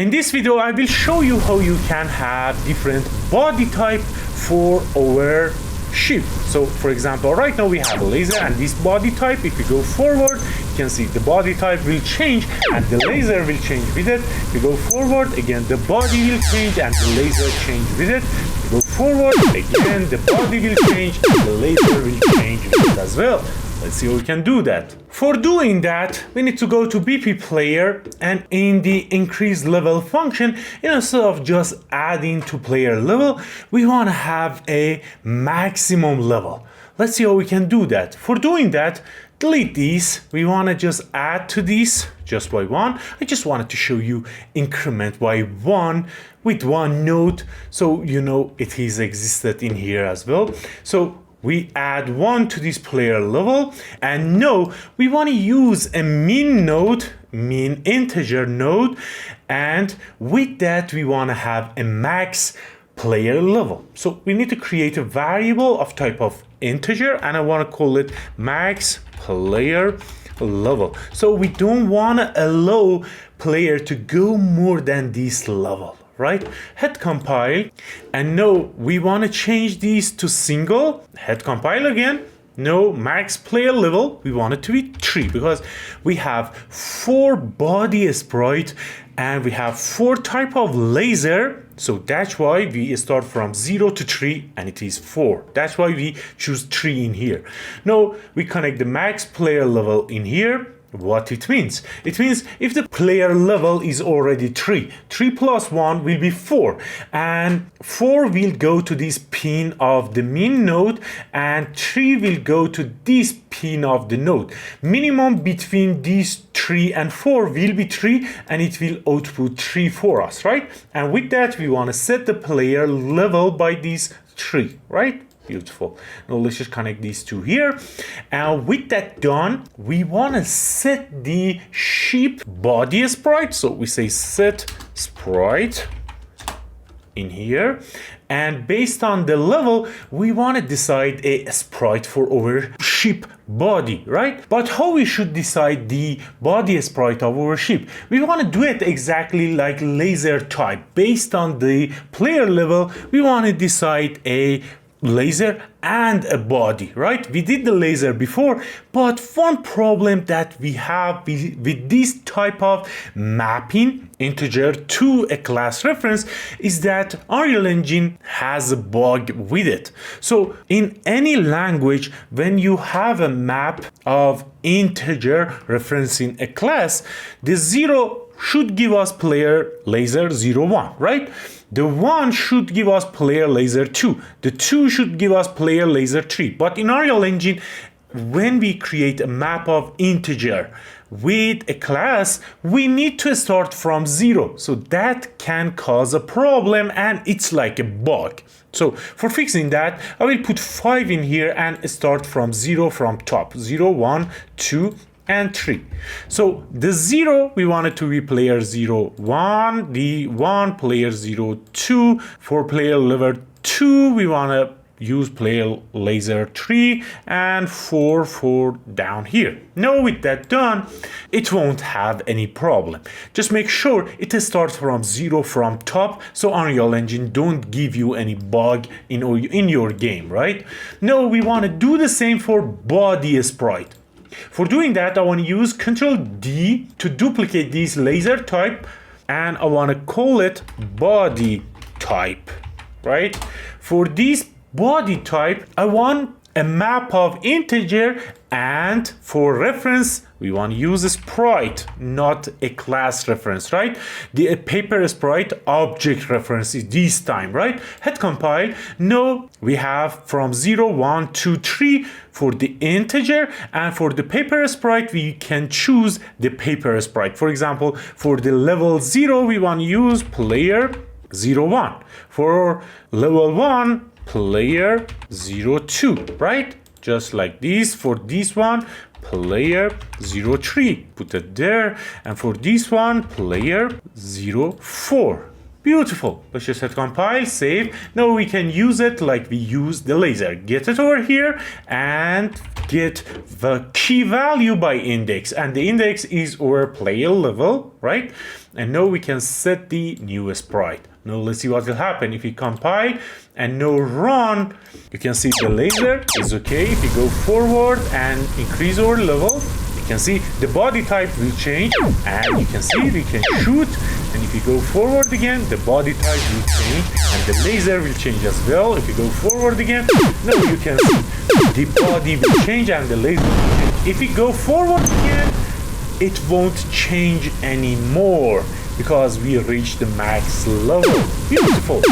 In this video, I will show you how you can have different body type for our ship. So for example, right now we have a laser and this body type, if we go forward, you can see the body type will change and the laser will change with it. If we go forward, again, the body will change and the laser change with it. If we go forward, again, the body will change and the laser will change with it as well. Let's see how we can do that. For doing that, we need to go to BP player, and in the increase level function, instead of just adding to player level, we want to have a maximum level. Let's see how we can do that. For doing that, delete these. We want to just add to these just by one. I just wanted to show you increment by one with one node, so you know it is existed in here as well. So we add one to this player level, and now we want to use a min node, min integer node, and with that we want to have a max player level. So we need to create a variable of type of integer, and I want to call it max player level. So we don't want to allow player to go more than this level. Right? Head compile, and now we want to change these to single. Head compile again. No, max player level, we want it to be 3 because we have 4 body sprite and we have 4 type of laser. So that's why we start from 0 to 3 and it is 4. That's why we choose 3 in here. Now we connect the max player level in here. What it means? It means if the player level is already 3, 3 plus 1 will be 4, and 4 will go to this pin of the min node and 3 will go to this pin of the node. Minimum between these 3 and 4 will be 3, and it will output 3 for us, right? And with that we want to set the player level by these 3, right? Beautiful. Now let's just connect these two here, and with that done, we want to set the ship body sprite. So we say set sprite in here, and based on the level we want to decide a sprite for our ship body, right? But how we should decide the body sprite of our ship? We want to do it exactly like laser type. Based on the player level, we want to decide a laser and a body, right? We did the laser before, but one problem that we have with this type of mapping integer to a class reference is that Unreal Engine has a bug with it. So in any language, when you have a map of integer referencing a class, the 0 should give us player laser 0, 1, right? The 1 should give us player laser 2. The 2 should give us player laser 3. But in Unreal Engine, when we create a map of integer with a class, we need to start from 0. So that can cause a problem and it's like a bug. So for fixing that, I will put 5 in here and start from 0 from top. 0, 1, 2, and 3. So the 0 we want it to be player 0, 1, the 1 player 0, 2. For player level 2 we want to use player laser 3, and 4 down here. Now with that done, it won't have any problem. Just make sure it starts from 0 from top, so Unreal Engine don't give you any bug in your game, right? Now we want to do the same for body sprite. For doing that, I want to use Ctrl D to duplicate this laser type, and I want to call it body type, right? For this body type, I want a map of integer, and for reference, we want to use a sprite, not a class reference, right? The paper sprite object reference is this time, right? Head compile. Now we have from 0, 1, 2, 3 for the integer, and for the paper sprite, we can choose the paper sprite. For example, for the level 0, we want to use player 0, 1. For level 1, player 0, 2, right? Just like this. For this one, player 0, 3, put it there, and for this one, player 0, 4. Beautiful. Let's just hit compile, save. Now we can use it like we use the laser. Get it over here and get the key value by index, and the index is our player level, right? And now we can set the new sprite. Now let's see what will happen if we compile and now run. You can see the laser is okay. If we go forward and increase our level, you can see the body type will change, and you can see we can shoot. And if you go forward again, the body type will change and the laser will change as well. If you go forward again, now you can see the body will change and the laser will change. If we go forward again, it won't change anymore because we reached the max level. Beautiful.